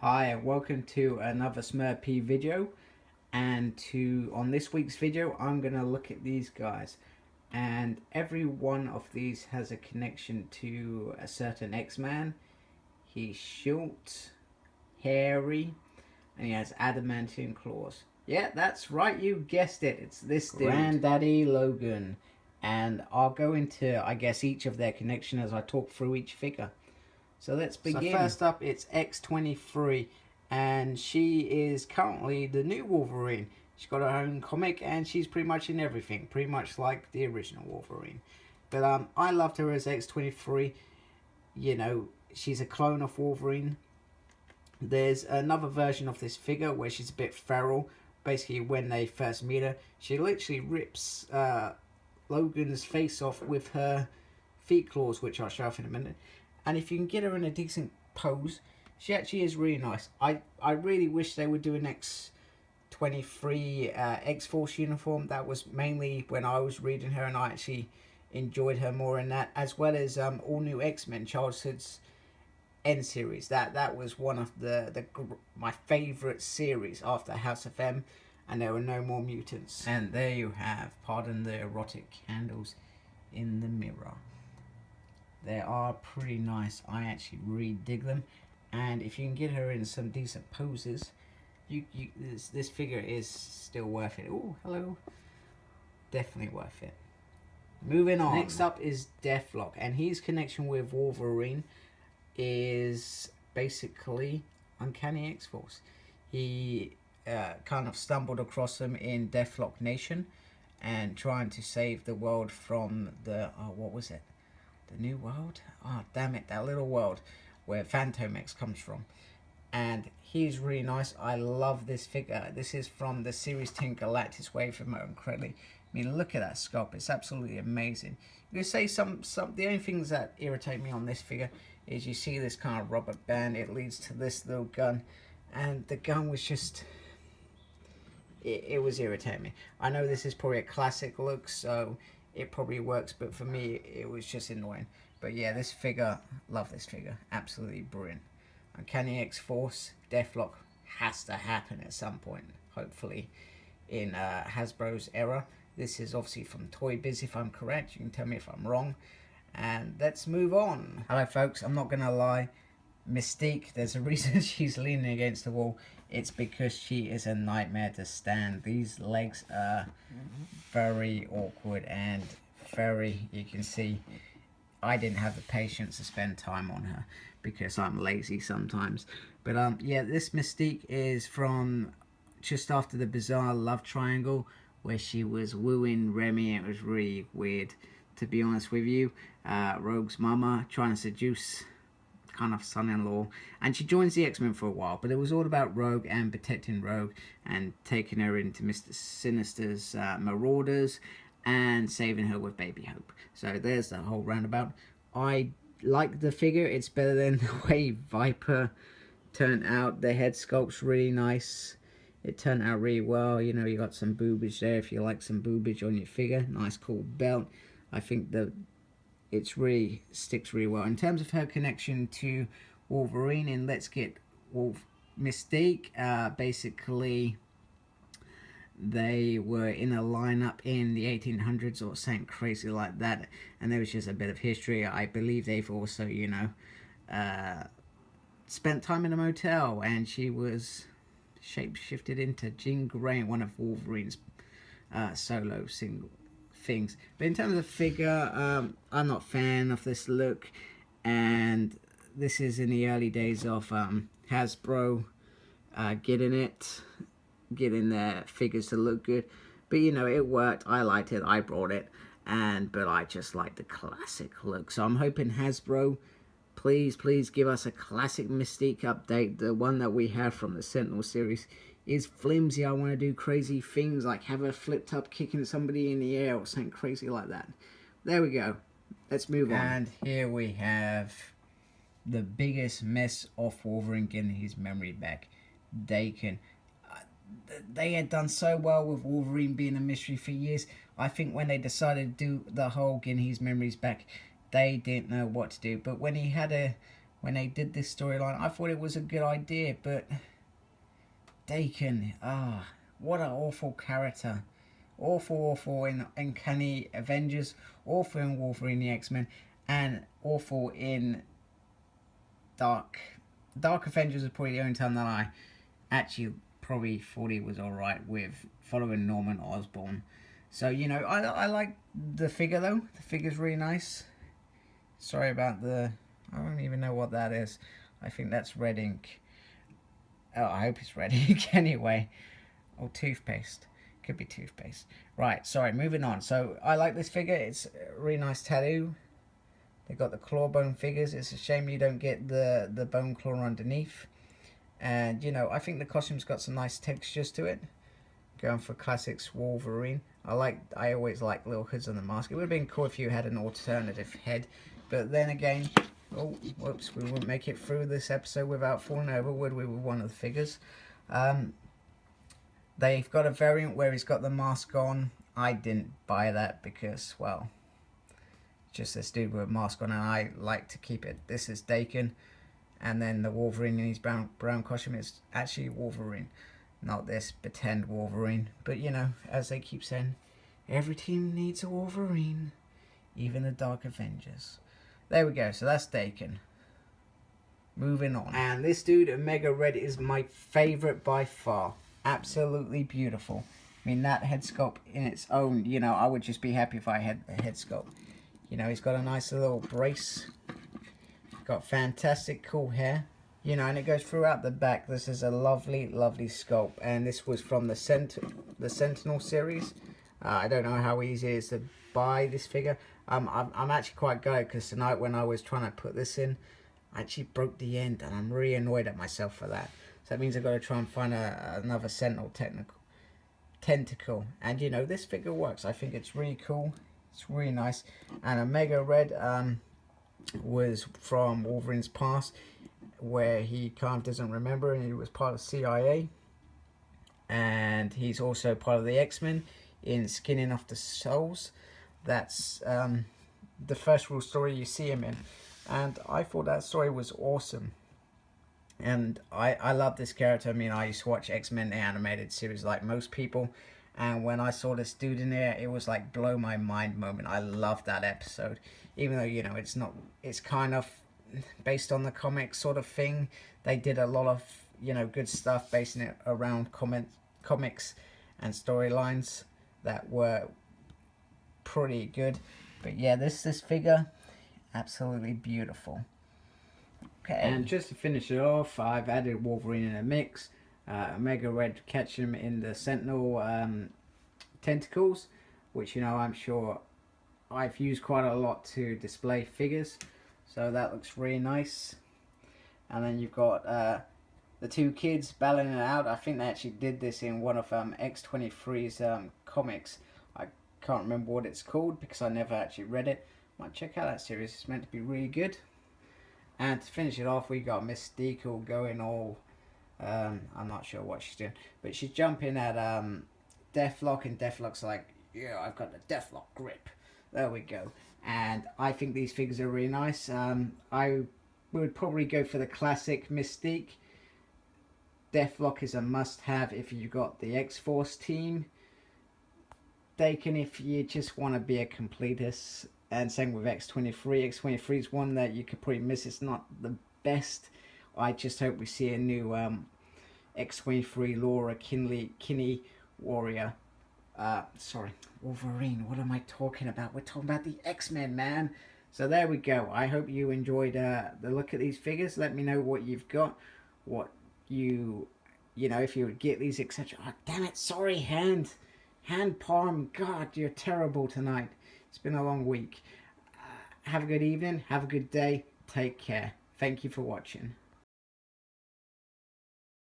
Hi and welcome to another Smurpy video, and on this week's video I'm gonna look at these guys, and every one of these has a connection to a certain X-Man. He's short, hairy, and he has adamantine claws. Yeah, that's right, you guessed it, it's this dude, Granddaddy Logan. And I'll go into, I guess, each of their connection as I talk through each figure. So let's begin. So first up, it's X-23, and she is currently the new Wolverine. She's got her own comic, and she's pretty much in everything, pretty much like the original Wolverine. But I loved her as X-23. You know, she's a clone of Wolverine. There's another version of this figure where she's a bit feral. Basically, when they first meet her, she literally rips Logan's face off with her feet claws, which I'll show off in a minute. And if you can get her in a decent pose, she actually is really nice. I really wish they would do an X-23 X-Force uniform. That was mainly when I was reading her, and I actually enjoyed her more in that, as well as All New X-Men, Charles Hood's End series. That was one of my favourite series after House of M, and there were no more mutants. And there you have, pardon the erotic candles in the mirror. They are pretty nice. I actually really dig them, and if you can get her in some decent poses, this figure is still worth it. Oh, hello. Definitely worth it. Moving on. Next up is Deathlok, and his connection with Wolverine is basically Uncanny X-Force. He kind of stumbled across them in Deathlok Nation, and trying to save the world from the what was it? The New World? Oh, damn it, that little world where Fantomex comes from. And he's really nice. I love this figure. This is from the Series 10 Galactus Wave from Owen Credley. I mean, look at that sculpt. It's absolutely amazing. You could say the only things that irritate me on this figure is you see this kind of rubber band. It leads to this little gun. And the gun was just... It was irritating me. I know this is probably a classic look, so it probably works, but for me it was just annoying. But yeah, this figure, love this figure, absolutely brilliant. Uncanny X-Force, Deathlok has to happen at some point, hopefully in Hasbro's era. This is obviously from Toy Biz, if I'm correct. You can tell me if I'm wrong. And let's move on. Hello folks, I'm not gonna lie, Mystique, there's a reason she's leaning against the wall. It's because she is a nightmare to stand. These legs are very awkward and very, you can see, I didn't have the patience to spend time on her because I'm lazy sometimes. But yeah, this Mystique is from just after the bizarre love triangle where she was wooing Remy. It was really weird, to be honest with you. Rogue's mama trying to seduce kind of son-in-law, and she joins the X-Men for a while, but it was all about Rogue and protecting Rogue and taking her into Mr. Sinister's Marauders and saving her with Baby Hope. So there's the whole roundabout. I like the figure. It's better than the way Viper turned out. The head sculpt's really nice. It turned out really well. You know, you got some boobage there if you like some boobage on your figure. Nice cool belt. I think it's really sticks really well in terms of her connection to Wolverine. And let's get Mystique. Basically, they were in a lineup in the 1800s or something crazy like that, and there was just a bit of history. I believe they've also, you know, spent time in a motel, and she was shape-shifted into Jean Grey, one of Wolverine's solo single things. But in terms of figure, I'm not a fan of this look, and this is in the early days of Hasbro getting their figures to look good. But you know, it worked. I liked it. I brought it, but I just like the classic look. So I'm hoping Hasbro, please give us a classic Mystique update. The one that we have from the Sentinel series is flimsy. I want to do crazy things like have her flipped up kicking somebody in the air or something crazy like that. There we go. Let's move on. And here we have the biggest mess of Wolverine getting his memory back. Daken. They had done so well with Wolverine being a mystery for years. I think when they decided to do the whole getting his memories back, they didn't know what to do. But when he had a when they did this storyline. I thought it was a good idea, but Daken, what an awful character. Awful in Uncanny Avengers, awful in Wolverine the X-Men, and awful in Dark Avengers is probably the only time that I actually probably thought he was alright with following Norman Osborn. So, you know, I like the figure though. The figure's really nice. Sorry about I don't even know what that is. I think that's red ink. Oh, I hope it's red ink anyway. Or toothpaste. Could be toothpaste. Right, sorry, moving on. So, I like this figure. It's a really nice tattoo. They got the claw bone figures. It's a shame you don't get the bone claw underneath. And, you know, I think the costume's got some nice textures to it. Going for classics Wolverine. I always like little hoods on the mask. It would have been cool if you had an alternative head. But then again, oh, whoops, we wouldn't make it through this episode without falling over, would we, with one of the figures. They've got a variant where he's got the mask on. I didn't buy that because, well, just this dude with a mask on, and I like to keep it. This is Daken, and then the Wolverine in his brown costume is actually Wolverine, not this pretend Wolverine. But you know, as they keep saying, every team needs a Wolverine, even the Dark Avengers. There we go. So that's Daken. Moving on, and this dude, Omega Red, is my favorite by far. Absolutely beautiful. I mean, that head sculpt in its own, you know, I would just be happy if I had the head sculpt. You know, he's got a nice little brace. Got fantastic cool hair. You know, and it goes throughout the back. This is a lovely, lovely sculpt. And this was from the Sentinel series. I don't know how easy it is to buy this figure. I'm actually quite gutted because tonight when I was trying to put this in, I actually broke the end. And I'm really annoyed at myself for that. So that means I've got to try and find another Sentinel tentacle. And, you know, this figure works. I think it's really cool. It's really nice. And Omega Red was from Wolverine's past, where he kind of doesn't remember, and he was part of CIA. And he's also part of the X-Men in Skinning Off the Souls. That's the first real story you see him in. And I thought that story was awesome. And I love this character. I mean, I used to watch X-Men, the animated series, like most people. And when I saw this dude in there, it was like blow my mind moment. I loved that episode. Even though, you know, it's kind of based on the comic sort of thing. They did a lot of, you know, good stuff basing it around comics and storylines that were pretty good. But yeah, this figure, absolutely beautiful. Okay. And just to finish it off, I've added Wolverine in a mix. Omega Red catching him in the Sentinel tentacles, which, you know, I'm sure I've used quite a lot to display figures. So that looks really nice. And then you've got the two kids battling it out. I think they actually did this in one of X-23's comics. I can't remember what it's called because I never actually read it. Might check out that series. It's meant to be really good. And to finish it off, we got Mystique all going all... I'm not sure what she's doing. But she's jumping at Deathlock, and Deathlock's like, yeah, I've got the Deathlock grip. There we go. And I think these figures are really nice. I would probably go for the classic Mystique. Deathlock is a must-have if you've got the X-Force team. Daken if you just want to be a completist. And same with X-23. X-23 is one that you could probably miss. It's not the best. I just hope we see a new X-23 Laura Kinney warrior. Sorry, Wolverine. What am I talking about? We're talking about the X-Men, man. So there we go. I hope you enjoyed the look at these figures. Let me know what you've got, what you know, if you would get these, etc. Oh, damn it! Sorry, hand palm. God, you're terrible tonight. It's been a long week. Have a good evening. Have a good day. Take care. Thank you for watching.